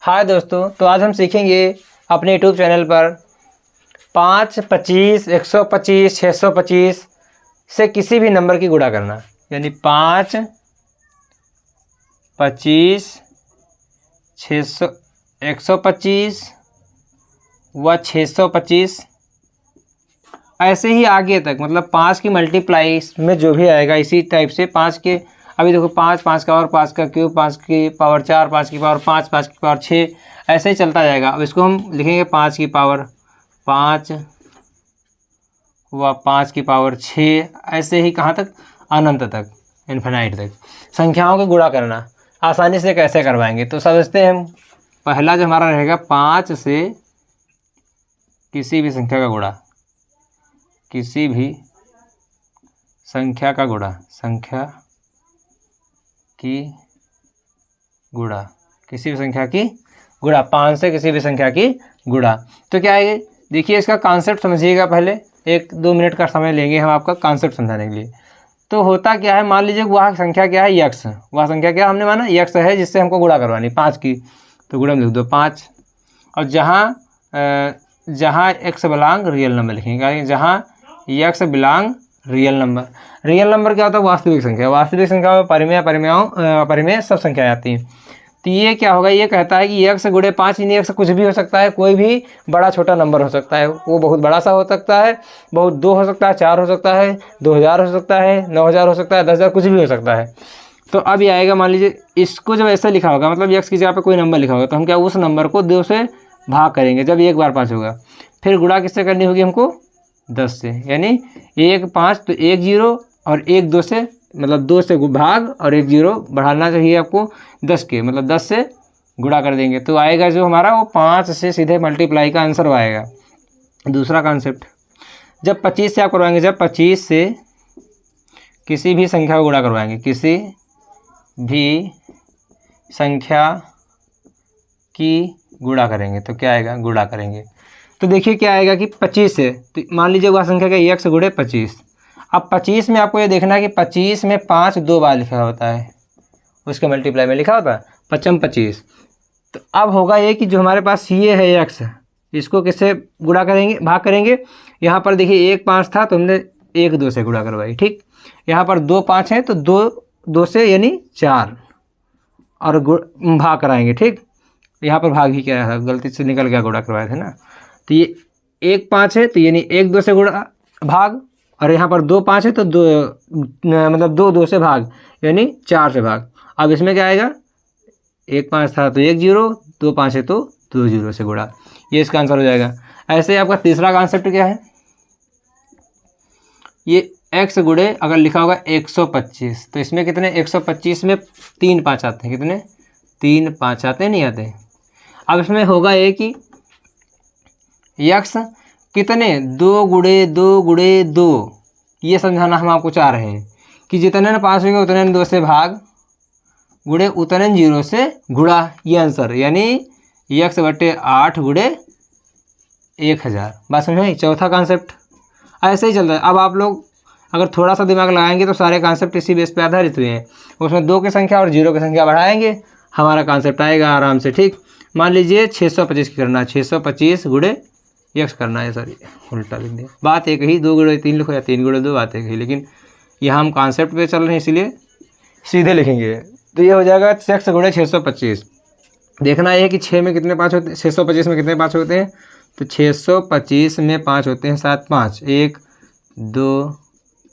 हाय दोस्तों, तो आज हम सीखेंगे अपने यूट्यूब चैनल पर 5, 25, 125, 625 से किसी भी नंबर की गुणा करना। यानी 5, 25, 600, 125 व 625 ऐसे ही आगे तक, मतलब 5 की मल्टीप्लाई में जो भी आएगा इसी टाइप से 5 के। अभी देखो 5, 5 का और 5 का क्यूब, 5 की पावर 4, 5 की पावर 5, 5 की पावर 6, ऐसे ही चलता जाएगा। अब इसको हम लिखेंगे 5 की पावर 5 व 5 की पावर 6, ऐसे ही कहाँ तक, अनंत तक, इन्फिनाइट तक संख्याओं को गुणा करना। आसानी से कैसे करवाएंगे तो समझते हैं हम। पहला जो हमारा रहेगा 5 से किसी भी संख्या का गुणा, किसी भी संख्या का गुणा, संख्या की गुणा, किसी भी संख्या की गुणा, 5 से किसी भी संख्या की गुणा। तो क्या है, देखिए इसका कॉन्सेप्ट समझिएगा। पहले 1-2 मिनट का समय लेंगे हम आपका कॉन्सेप्ट समझाने के लिए। तो होता क्या है, मान लीजिए वह संख्या क्या है, यक्स। वह संख्या क्या हमने माना, यक्स है, जिससे हमको गुणा करवानी 5 की। तो गुणा में लिख दो 5, और जहाँ एक्स बिलोंग रियल नंबर लिखेंगे, जहाँ x belong real number. Real number क्या होता है, वास्तविक संख्या। वास्तविक संख्या में परिमेय सब संख्या आती हैं। तो ये क्या होगा, ये कहता है कि एक्स गुणे 5, यानी एक्स कुछ भी हो सकता है, कोई भी बड़ा छोटा नंबर हो सकता है। वो बहुत बड़ा सा हो सकता है, बहुत 2 हो सकता है, 4 हो सकता है, 2000 हो सकता है, 9000 हो सकता है, 10,000, कुछ भी हो सकता है। तो अब ये आएगा, मान लीजिए इसको जब ऐसा लिखा होगा, मतलब एक्स की जगह पे कोई नंबर लिखा होगा, तो हम क्या उस नंबर को 2 से भाग करेंगे जब 1 बार 5 होगा। फिर गुणा किससे करनी होगी हमको, 10 से। यानी 1 5 तो 1 0 और 1 2 से, मतलब 2 से भाग और 1 0 बढ़ाना चाहिए आपको 10 के, मतलब 10 से गुणा कर देंगे तो आएगा जो हमारा वो 5 से सीधे मल्टीप्लाई का आंसर आएगा। दूसरा कॉन्सेप्ट जब 25 से आप करवाएंगे, जब 25 से किसी भी संख्या को गुणा करवाएंगे, किसी भी संख्या की गुणा करेंगे तो क्या आएगा, गुणा करेंगे तो देखिए क्या आएगा कि 25 से, तो मान लीजिए वह संख्या का एक्स गुणे 25। अब 25 में आपको ये देखना है कि 25 में 5 2 बार लिखा होता है, उसके मल्टीप्लाई में लिखा होता है 5 25। तो अब होगा ये कि जो हमारे पास ये है एक्स, इसको किससे गुणा करेंगे, भाग करेंगे। यहाँ पर देखिए 1 5 था तो हमने 1 2 से गुणा करवाई, ठीक। यहाँ पर 2 5 है तो 2 से यानी 4 और भाग कराएंगे, ठीक। यहाँ पर भाग ही क्या है, गलती से निकल गया, गुणा करवाए थे ना। तो ये 1 5 है तो यानी 1 2 से गुणा भाग, और यहाँ पर 2 5 है तो 2 मतलब 2 2 से भाग, यानी 4 से भाग। अब इसमें क्या आएगा, 1 5 था तो 1 0, 2 5 है तो 2 0 से गुणा, ये इसका आंसर हो जाएगा। ऐसे आपका तीसरा कॉन्सेप्ट क्या है, ये एक्स गुणे अगर लिखा होगा 125, तो इसमें कितने, 125 में 3 5 आते हैं, कितने, 3 5 आते हैं, नहीं आते। अब इसमें होगा ये कि यक्स कितने, 2 गुणे 2 गुणे 2, ये समझाना हम आपको चाह रहे हैं कि जितने न 5 होंगे उतने न 2 से भाग, गुणे उतने न 0 से गुणा, ये आंसर। यानी यक्स बटे 8 गुणे 1000। बात समझ में? चौथा कॉन्सेप्ट ऐसे ही चलता है। अब आप लोग अगर थोड़ा सा दिमाग लगाएंगे तो सारे कॉन्सेप्ट इसी बेस पे आधारित हुए हैं। उसमें 2 की संख्या और 0 की संख्या बढ़ाएंगे, हमारा कॉन्सेप्ट आएगा आराम से, ठीक। मान लीजिए 625 की करना, 625 गुणे यक्स करना है, सॉरी उल्टा लिख दिया। बात एक ही, 2 गुणे 3 लिखो या 3 गुणे 2, बात एक ही, लेकिन यहाँ हम कॉन्सेप्ट पे चल रहे हैं इसीलिए सीधे लिखेंगे। तो ये हो जाएगा 6 गुणे 625। देखना है कि 6 में कितने 5 होते हैं, 625 में कितने 5 होते हैं, तो 625 में 5 होते हैं 7 5, 1 2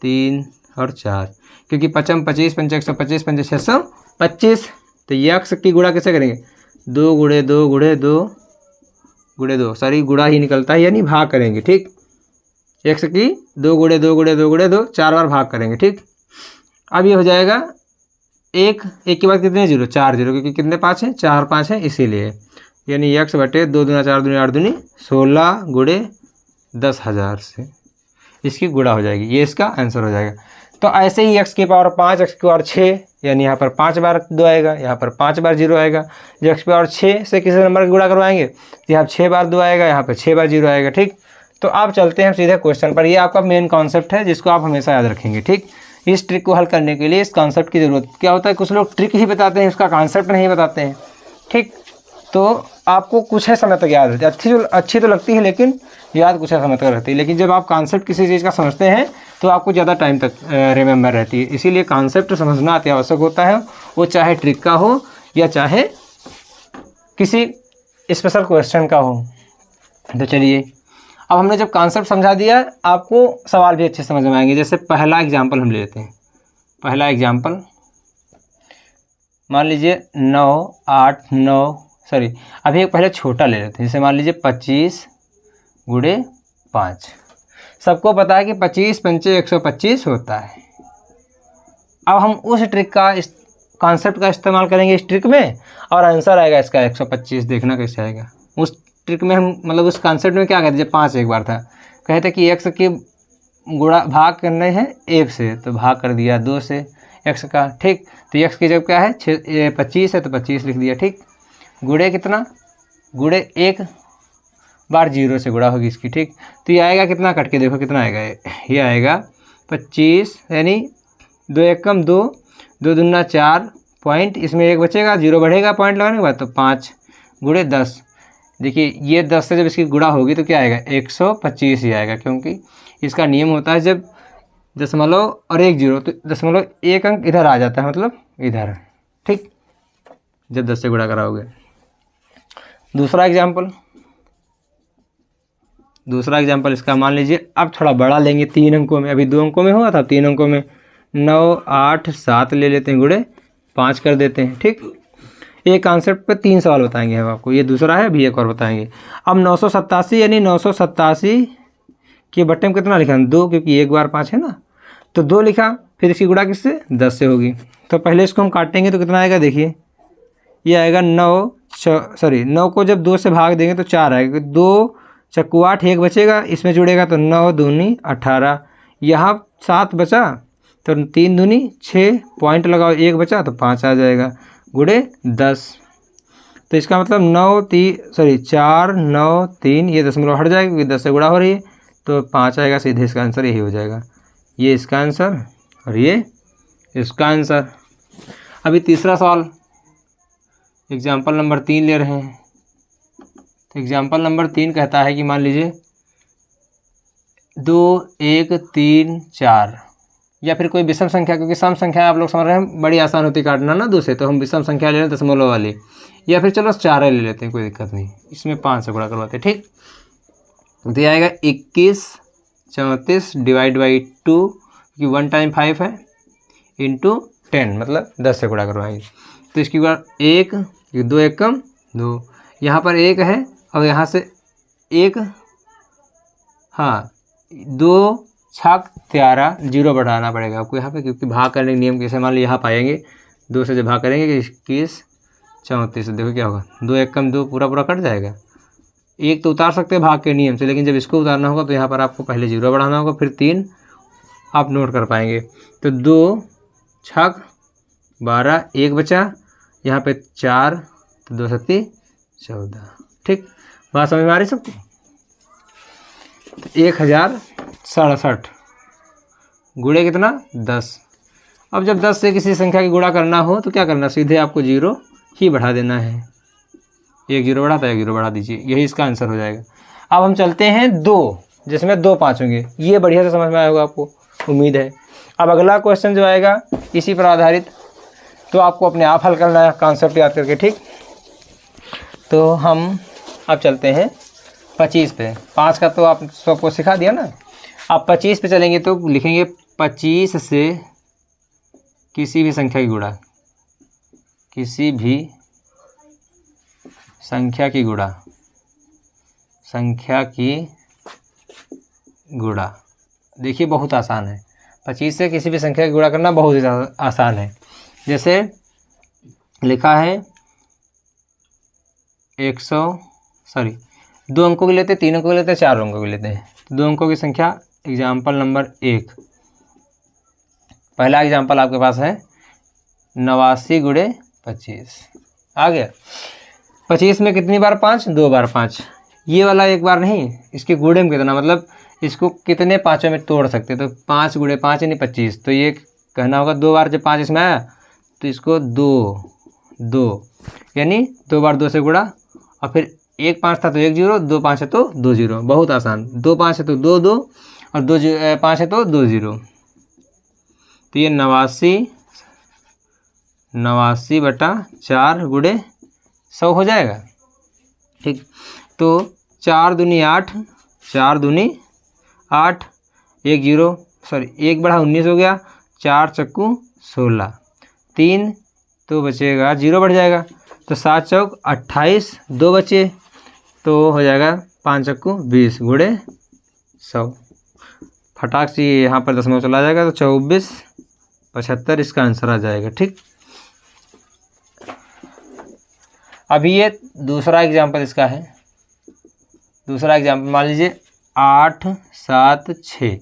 3 और 4, क्योंकि 5 25 5 125 5 625। तो यक्स की गुणा कैसे करेंगे, 2 गुणे 2 गुणे 2 गुणे 2, सॉरी गुणा ही निकलता है, यानी भाग करेंगे, ठीक। एक्स की 2 गुणे 2 गुणे 2 गुणे 2, 4 बार भाग करेंगे, ठीक। अब ये हो जाएगा 1 के बाद कितने 0, 4 0, क्योंकि कितने 5 हैं, 4 5 हैं, इसीलिए। यानी यक्स बटे 2 दूना 4 दूनी 8 दूनी 16 गुणे 10,000 से इसकी गुणा हो जाएगी, ये इसका आंसर हो जाएगा। तो ऐसे ही एक्स की पावर 5, एक्स की पावर 6, यानी यहाँ पर 5 बार 2 आएगा, यहाँ पर 5 बार 0 आएगा। जब एक्स की पावर 6 से किसी नंबर की गुणा करवाएंगे तो यहाँ 6 बार 2 आएगा, यहाँ पर 6 बार 0 आएगा, ठीक। तो आप चलते हैं सीधे क्वेश्चन पर। ये आपका मेन कॉन्सेप्ट है जिसको आप हमेशा याद रखेंगे, ठीक। इस ट्रिक को हल करने के लिए इस कॉन्सेप्ट की ज़रूरत क्या होता है, कुछ लोग ट्रिक ही बताते हैं, इसका कॉन्सेप्ट नहीं बताते हैं, ठीक। तो आपको कुछ है समय तक याद रहती है। अच्छी तो लगती है लेकिन याद कुछ है समय तक रहती है। लेकिन जब आप कॉन्सेप्ट किसी चीज़ का समझते हैं तो आपको ज़्यादा टाइम तक रिमेंबर रहती है। इसीलिए कॉन्सेप्ट समझना अति आवश्यक होता है, वो चाहे ट्रिक का हो या चाहे किसी स्पेशल क्वेश्चन का हो। तो चलिए, अब हमने जब कॉन्सेप्ट समझा दिया, आपको सवाल भी अच्छे समझ में आएंगे। जैसे पहला एग्जाम्पल हम ले लेते हैं। पहला एग्जाम्पल मान लीजिए 9 अभी एक पहले छोटा ले लेते हैं। जैसे मान लीजिए 25 गुणे 5। सबको पता है कि 25 पंचे 125 होता है। अब हम उस ट्रिक का, इस कॉन्सेप्ट का इस्तेमाल करेंगे इस ट्रिक में, और आंसर आएगा इसका 125। देखना कैसे आएगा। उस ट्रिक में हम मतलब उस कॉन्सेप्ट में क्या कहते हैं, जब 5 एक बार था, कहते कि x के गुणा भाग करने हैं 1 से, तो भाग कर दिया 2 से x का। ठीक, तो x की जब क्या है 25 है तो 25 लिख दिया। ठीक, गुणे कितना, गुणे 1 बार 0 से गुणा होगी इसकी। ठीक, तो ये आएगा कितना, कट के देखो कितना आएगा। ये आएगा 25, यानी 2 1 कम 2, 2 दूना 4 पॉइंट, इसमें 1 बचेगा, 0 बढ़ेगा पॉइंट लगाने के बाद, तो 5 गुणे 10। देखिए ये 10 से जब इसकी गुणा होगी तो क्या आएगा, 125 ही आएगा, क्योंकि इसका नियम होता है जब दशमलव और 1 0 तो दशमलव 1 अंक इधर आ जाता है, मतलब इधर। ठीक, जब 10 से गुणा कराओगे। दूसरा एग्जाम्पल इसका मान लीजिए, अब थोड़ा बड़ा लेंगे 3 अंकों में। अभी 2 अंकों में हुआ था, 3 अंकों में 9 8 7 ले लेते हैं, गुणे 5 कर देते हैं। ठीक, एक कॉन्सेप्ट पे 3 सवाल बताएंगे हम आपको। ये दूसरा है, अभी एक और बताएंगे। अब 987 यानी 987 के बट्टे में कितना लिखा, 2, क्योंकि 1 बार 5 है ना, तो 2 लिखा। फिर इसकी गुणा किससे, 10 से होगी। तो पहले इसको हम काटेंगे तो कितना आएगा, देखिए ये आएगा 9 को जब 2 से भाग देंगे तो 4 आएगा। 2 चक्कू 8, 1 बचेगा, इसमें जुड़ेगा तो 9 दूनी 18। यहाँ 7 बचा तो 3 दूनी 6, पॉइंट लगाओ, 1 बचा तो 5 आ जाएगा, गुणे 10। तो इसका मतलब 4 9 3, ये दशमलव हट जाएगा क्योंकि 10 से गुणा हो रही है, तो 5 आएगा। सीधे इसका आंसर यही हो जाएगा। ये इसका आंसर और ये इसका आंसर। अभी तीसरा सवाल, एग्जाम्पल नंबर 3 ले रहे हैं। तो एग्जाम्पल नंबर 3 कहता है कि मान लीजिए 2 1 3 4, या फिर कोई विषम संख्या, क्योंकि सम संख्या आप लोग समझ रहे हैं बड़ी आसान होती काटना ना 2 से, तो हम विषम संख्या ले लें दशमलव वाली, या फिर चलो 4 ले लेते हैं, कोई दिक्कत नहीं। इसमें 5 से गुणा करवाते हैं। ठीक, तो ये आएगा 21 34 डिवाइड बाई 2, क्योंकि 1 टाइम 5 है, इंटू 10, मतलब 10 से गुणा करवाएंगे। तो इसकी गुणा 1, 2 1 कम 2, यहाँ पर 1 है और यहाँ से 1, हाँ 2 छाक 13, 0 बढ़ाना पड़ेगा आपको यहाँ पे, क्योंकि भाग करने के नियम कैसे, मान लो यहाँ पाएंगे 2 से जब भाग करेंगे कि 21 34, देखो क्या होगा, 2 1 कम 2, पूरा कट जाएगा। 1 तो उतार सकते हैं भाग के नियम से, लेकिन जब इसको उतारना होगा तो यहाँ पर आपको पहले 0 बढ़ाना होगा, फिर 3 आप नोट कर पाएंगे। तो 2 छक 12, 1 बचा, यहाँ पे 4, तो 2 7 14। ठीक, बात समझ में आ रही सबको। तो 1067 गुणे कितना, 10। अब जब 10 से किसी संख्या की गुणा करना हो तो क्या करना, सीधे आपको 0 ही बढ़ा देना है। 1 0 बढ़ाता है, 1 0 बढ़ा दीजिए, यही इसका आंसर हो जाएगा। अब हम चलते हैं 2, जिसमें 2 5 होंगे। ये बढ़िया से समझ में आया होगा आपको, उम्मीद है। अब अगला क्वेश्चन जो आएगा इसी पर आधारित, तो आपको अपने आप हल करना है कॉन्सेप्ट याद करके। ठीक, तो हम अब चलते हैं 25 पे। 5 का तो आप सबको सिखा दिया ना। आप 25 पे चलेंगे तो लिखेंगे 25 से किसी भी संख्या की गुणा, किसी भी संख्या की गुणा, संख्या की गुणा। देखिए बहुत आसान है, 25 से किसी भी संख्या की गुणा करना बहुत ही आसान है। जैसे लिखा है 2 अंकों की लेते हैं, 3 अंकों की लेते हैं, 4 अंकों की लेते हैं। तो 2 अंकों की संख्या, एग्जाम्पल नंबर 1, पहला एग्जाम्पल आपके पास है 89 गुणे 25। आ गया। 25 में कितनी बार 5, 2 बार 5। ये वाला एक बार नहीं, इसके गुणे में कितना, मतलब इसको कितने पाँचों में तोड़ सकते हैं। तो 5 गुणे 5 यानी 25। तो ये कहना होगा 2 बार जब 5 इसमें आया तो इसको 2 यानी 2 बार 2 से गुणा और फिर 1 5 था तो 1 0, 2 5 है तो 2 0, बहुत आसान। 2 5 है तो 2 2 और 2 5 है तो 2 0। तो ये 89 बटा 4 गुणे 100 हो जाएगा। ठीक, तो 4 दूनी 8, 4 दूनी 8, 1 0 सॉरी 1 बढ़ा 19 हो गया, 4 चक्कू 16, 3 तो बचेगा 0 बढ़ जाएगा, तो 7 चौक 28, 2 बचे तो हो जाएगा 5 चक्कू 20 गुणे 100। फटाक से यहाँ पर दशमलव चला जाएगा तो 24 75 इसका आंसर आ जाएगा। ठीक, अभी ये दूसरा एग्जाम्पल इसका है। दूसरा एग्जाम्पल मान लीजिए 8 7 6,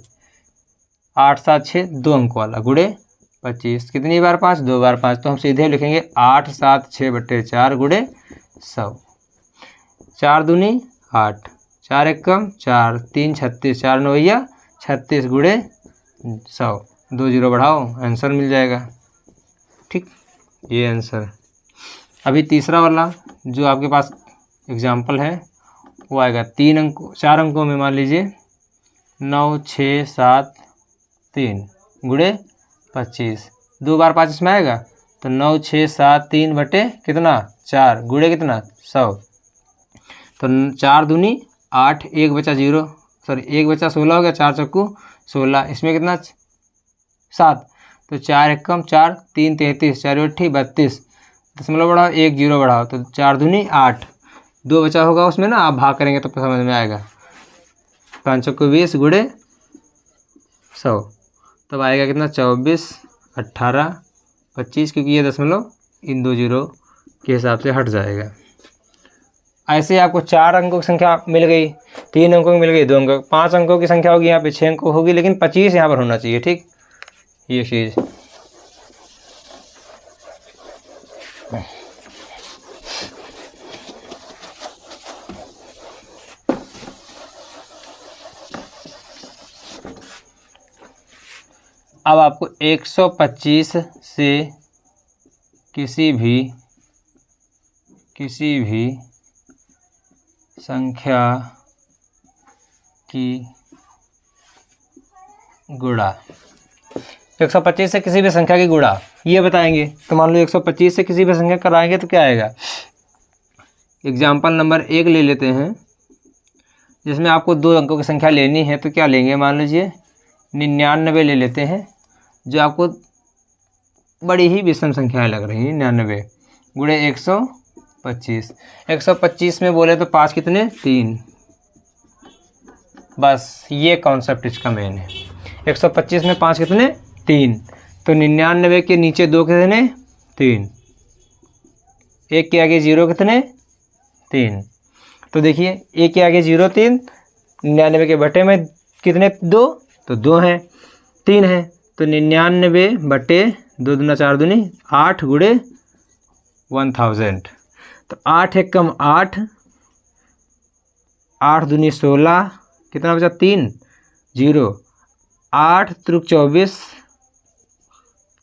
8 7 6 2 अंक वाला गुणे 25, कितनी बार 5, 2 बार 5, तो हम सीधे लिखेंगे 8 7 6 बटे 4 गुणे 100। 4 दूनी 8, 4 एक कम 4, 3 36, 4 9 36 गुणे 100, 2 0 बढ़ाओ आंसर मिल जाएगा। ठीक, ये आंसर। अभी तीसरा वाला जो आपके पास एग्जाम्पल है वो आएगा 4 अंकों में, मान लीजिए 9 6 7 3 गुणे 25, 2 बार 5 इसमें आएगा तो 9 6 7 3 बटे कितना 4 गुणे कितना 100, तो 4 दूनी 8, 1 बचा 0 सॉरी 1 बचा 16 हो गया, 4 चक्कू 16, इसमें कितना 7, तो 4 एक कम 4, 3 33, 4 8 32, दशमलव बढ़ाओ 1 0 बढ़ाओ तो 4 दूनी 8, 2 बचा होगा उसमें ना, आप भाग करेंगे तो समझ में आएगा, 5 चक्कू 20 गुणे 100, तब आएगा कितना 24 18 25, क्योंकि ये दशमलव इन 2 0 के हिसाब से हट जाएगा। ऐसे आपको 4 अंकों की संख्या मिल गई, 3 अंकों की मिल गई, 2 अंकों, 5 अंकों की संख्या होगी यहाँ पे 6 अंकों होगी, लेकिन 25 यहाँ पर होना चाहिए। ठीक, ये चीज़। अब आपको 125 से किसी भी संख्या की गुणा, 125 से किसी भी संख्या की गुणा ये बताएंगे। तो मान लो 125 से किसी भी संख्या कराएंगे तो क्या आएगा। एग्जाम्पल नंबर 1 ले लेते हैं, जिसमें आपको 2 अंकों की संख्या लेनी है, तो क्या लेंगे, मान लीजिए 99 ले लेते हैं, जो आपको बड़ी ही विषम संख्याएं लग रही हैं। 99 गुणे 125, 125 में बोले तो 5 कितने 3, बस ये कॉन्सेप्ट इसका मेन है। 125 में 5 कितने 3, तो 99 के नीचे 2 कितने 3, 1 के आगे 0 कितने 3, तो देखिए 1 के आगे 0 3, 99 के बटे में कितने 2, तो 2 हैं 3 हैं, तो 99 बटे 2 दूना 4 दूनी 8 गुणे 1000, तो 8 एक कम 8, 8 दूनी 16, कितना बचा 3 0, 8 त्रुक 24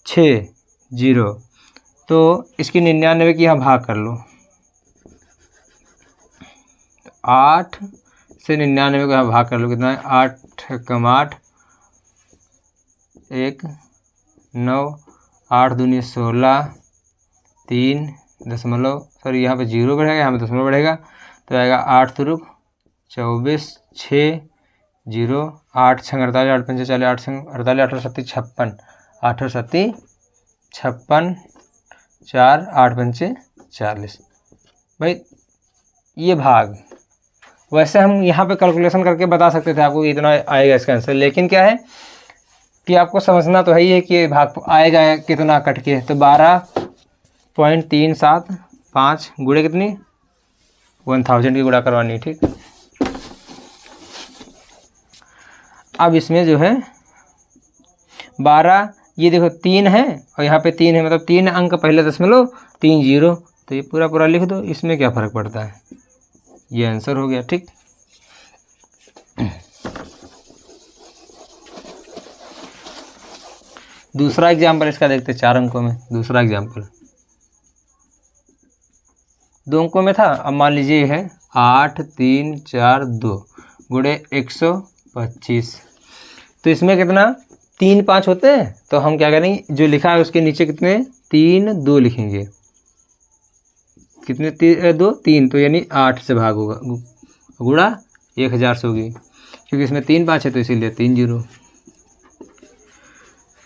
6 0, तो इसकी 99 की यहाँ भाग कर लो, 8 से 99 को यहाँ भाग कर लो, कितना है 8 कम 8 1 9, 8 दूनी 16 3 दशमलव सॉरी यहाँ पे 0 बढ़ेगा, यहाँ पे दशमलव बढ़ेगा, तो आएगा 8 त्रुक 24 6 0, 8 छंग 48, 8 पंचे 40, 8 छंग 48, 8 सत्ती 56, 8 सत्ती 56, 4 8 पंचे 40। भाई ये भाग वैसे हम यहाँ पे कैलकुलेशन करके बता सकते थे आपको इतना आएगा इसका आंसर, लेकिन क्या है कि आपको समझना तो है ही है कि भाग आएगा कितना कट के, तो 12.375 गुणे कितनी 1000 की गुणा करवानी। ठीक, अब इसमें जो है 12, ये देखो 3 है और यहाँ पे 3 है, मतलब 3 अंक पहले दशमलव 3 0, तो ये पूरा पूरा लिख दो, इसमें क्या फ़र्क पड़ता है, ये आंसर हो गया। ठीक, दूसरा एग्जाम्पल इसका देखते हैं 4 अंकों में। दूसरा एग्जाम्पल 2 अंकों में था। अब मान लीजिए ये है 8 3 4 2 गुणे 125। तो इसमें कितना 3 5 होते हैं, तो हम क्या करेंगे, जो लिखा है उसके नीचे कितने 3 2 लिखेंगे। कितने 2 3, तो यानी 8 से भाग होगा, गुणा 1000 से होगी, क्योंकि इसमें 3 5 है तो इसीलिए 3 0।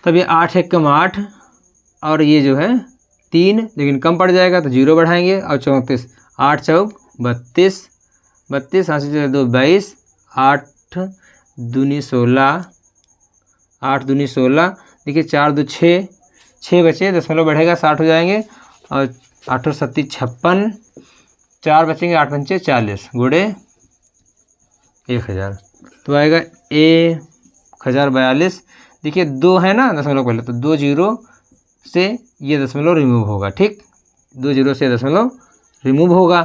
तब ये 8 1 कम 8 और ये जो है 3, लेकिन कम पड़ जाएगा तो 0 बढ़ाएंगे और 34 8 चौक 32 32 8 से 2 22 8 दूनी 16 8 दूनी 16। देखिए 4 2 6 6 बचे, दशमलव बढ़ेगा 60 हो जाएंगे और 8 और 7 56 4 बचेंगे 8 पंचे 40 गुणे 1000 तो आएगा 1042। देखिए 2 है ना दशमलव पहले, तो 2 0 से ये दशमलव रिमूव होगा। ठीक, 2 0 से दशमलव रिमूव होगा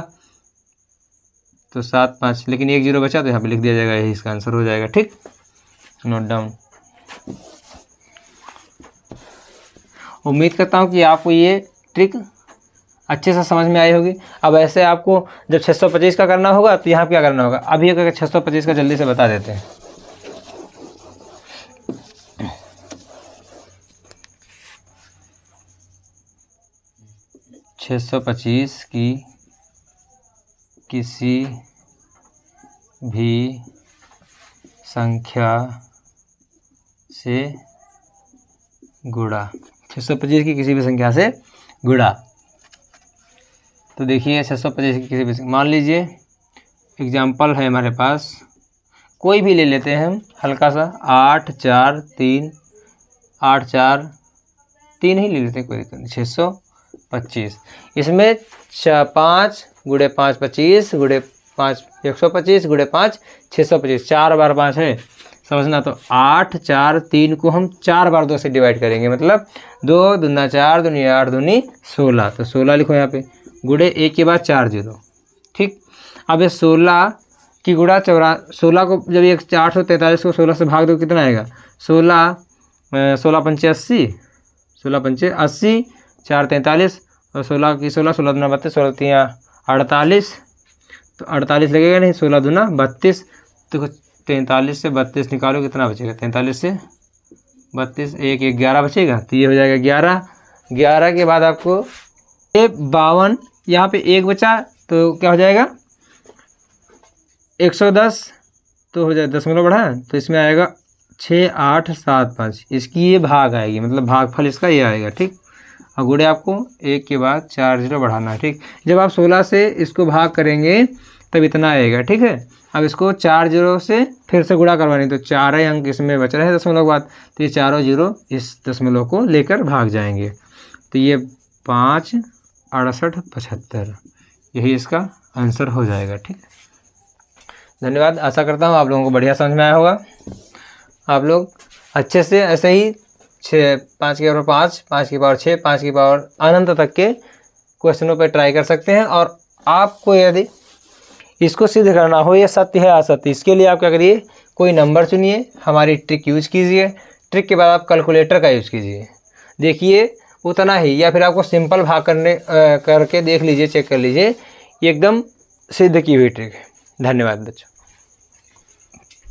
तो 7 5, लेकिन 1 0 बचा तो यहाँ पे लिख दिया जाएगा, यही इसका आंसर हो जाएगा। ठीक, नोट डाउन। उम्मीद करता हूँ कि आपको ये ट्रिक अच्छे से समझ में आई होगी। अब ऐसे आपको जब 625 का करना होगा तो यहाँ क्या करना होगा, अभी अगर 625 का जल्दी से बता देते हैं। (625) की किसी भी संख्या से गुणा, 625 की किसी भी संख्या से गुणा। तो देखिए 625 की किसी भी, मान लीजिए एग्जाम्पल है हमारे पास, कोई भी ले लेते हैं हम हल्का सा, 8 4 3 8 4 3 ही ले लेते हैं, कोई दिक्कत नहीं। 625 इसमें 5 गुणे 5 25 गुणे 5 125 गुणे 5 625, 4 बार 5 है समझना। तो 8 4 3 को हम 4 बार 2 से डिवाइड करेंगे, मतलब 2 दूना 4 दूनी 8 दूनी 16, तो 16 लिखो यहाँ पे, गुणे 1 के बाद 4 0। ठीक, अब ये 16 की गुणा 16 को जब ये 843 को 16 से भाग दो कितना आएगा, 16 16 पंचे 80 16 पंचे 80 4 43 और 16 की 16 16 दूना 32 16 3 48, तो 48 लगेगा नहीं, 16 दूना 32, तो 43 से 32 निकालो कितना बचेगा, 43 से 32 1 11 बचेगा, तो ये हो जाएगा 11। 11 के बाद आपको ये 52, यहाँ पे 1 बचा तो क्या हो जाएगा 110, तो हो जाए दशमलव बढ़ा तो इसमें आएगा 6 8 7 5, इसकी ये भाग आएगी, मतलब भागफल इसका ये आएगा। ठीक, और गुणे आपको 1 के बाद 4 0 बढ़ाना है। ठीक, जब आप 16 से इसको भाग करेंगे तब इतना आएगा। ठीक है, अब इसको 4 0 से फिर से गुणा करवानी, तो 4 अंक इसमें बच रहे हैं दशमलव के बाद, तो ये 4 0 इस दशमलव को लेकर भाग जाएंगे, तो ये 5 68 75, यही इसका आंसर हो जाएगा। ठीक, धन्यवाद। आशा करता हूँ आप लोगों को बढ़िया समझ में आया होगा। आप लोग अच्छे से ऐसे ही 5 की पावर 5 5 की पावर 6 5 की पावर अनंत तक के क्वेश्चनों पर ट्राई कर सकते हैं। और आपको यदि इसको सिद्ध करना हो ये सत्य है असत्य, इसके लिए आप क्या करिए, कोई नंबर चुनिए, हमारी ट्रिक यूज कीजिए, ट्रिक के बाद आप कैलकुलेटर का यूज़ कीजिए, देखिए उतना ही, या फिर आपको सिंपल भाग करके देख लीजिए, चेक कर लीजिए, ये एकदम सिद्ध की हुई ट्रिक है। धन्यवाद बच्चों।